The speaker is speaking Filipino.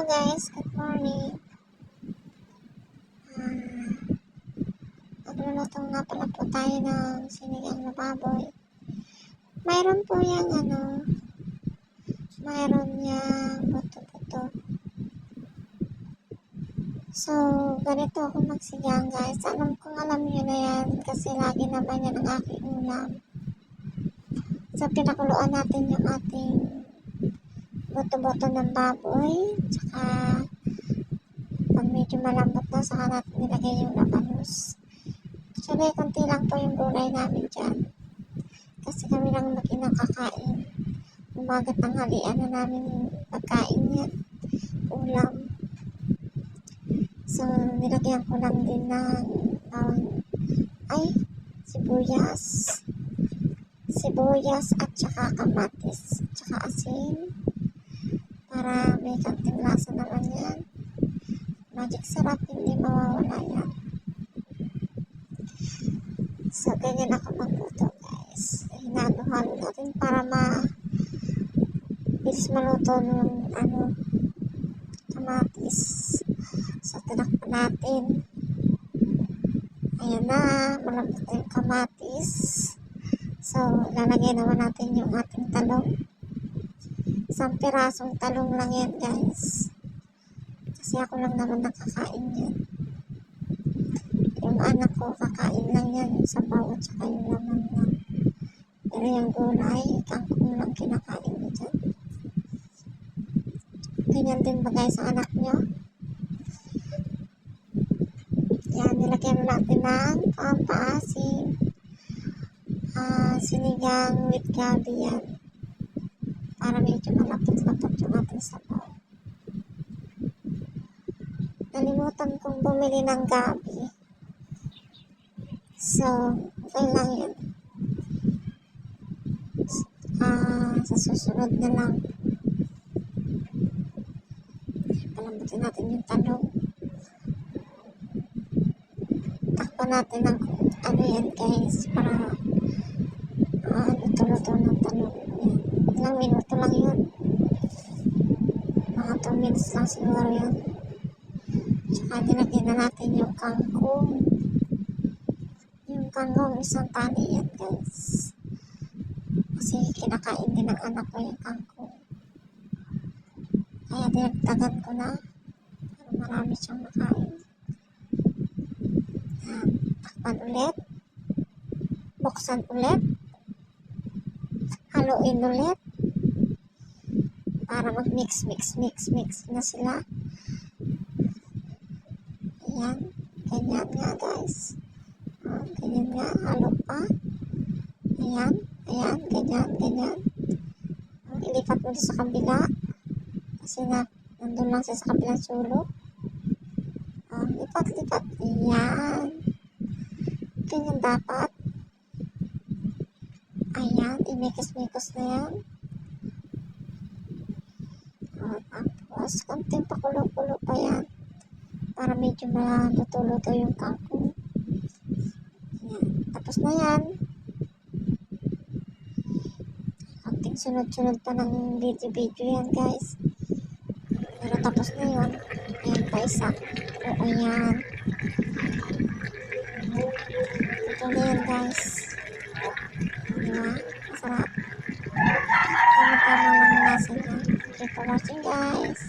guys, good morning. Magluluto nga pala po tayo ng sinigang na baboy. Mayroon po yung mayroon yung buto-buto. So, ganito ako magsigang guys. Alam nyo na yan kasi lagi naman yan ang aking ulam. So, pinakuluan natin yung ating buto-buto ng baboy. Tsaka, pag medyo malambot na, saka natin nilagay yung labanos. Actually, konti lang po yung gulay namin dyan. Kasi kami lang mag-inang kakain. Umagat ng halian na namin yung pagkain yan. Ulam. So, nilagyan ko lang din ng sibuyas. Sibuyas at saka kamatis. At saka asin. Para may kanting lasa naman yan. Magic sarap, hindi mawawala yan. So, ganyan ako magluto guys. Hinalo-halo natin para bilis maluto ng kamatis. So, tinakpan natin. Ayan na, malambot na yung kamatis. So, lalagay naman natin yung ating talong. Isang pirasong talong lang yan guys. Kasi ako lang naman nakakain yan. Yung anak ko, kakain lang yan yung sabaw at saka yung laman lang. Pero yung gulay, kangkong lang kinakain mo dyan. Ganyan din ba guys ang anak nyo? Yan, nilagyan natin ng pampaasim. Sinigang with gabi yan. Para medyo malapot-lapot yung ating sabaw. Nalimutan kong bumili ng gabi. So, okay lang yun. Sa susunod na lang. Palambutin natin yung talong. Takpan natin ng yan guys. Para luto-luto ng talong. Yan. Ilang minuto lang yun. Mga 2 minutes lang siguro yun. Tsaka dinagyan na natin yung kangkong. Yung kangkong isang tali yan guys. Kasi kinakain din ng anak ko yung kangkong. Kaya dinagdagan ko na. Para marami siyang makain. Takpan ulit. Buksan ulit. Haluin ulit. Para mag-mix na sila. Ayan. Ganyan nga guys. Ganyan nga. Halo pa. Ayan. Ganyan. Ilipat mo sa kabila. Kasi nandun lang siya sa kabilang sulok. Lipat. Ayan. Ganyan dapat. Ayan. Imikos-mikos na yan. Tapos, konting pakulo-kulo pa yan. Para medyo maluto-luto yung kangkong. Ayan. Tapos na yan. Konting sunod-sunod pa ng video yan guys. Pero tapos na yun. Ayan pa isa. Oo yan. Ito na yan guys. Diba? Masarap. Tama-tama lang nasa niya. Thank you for watching guys.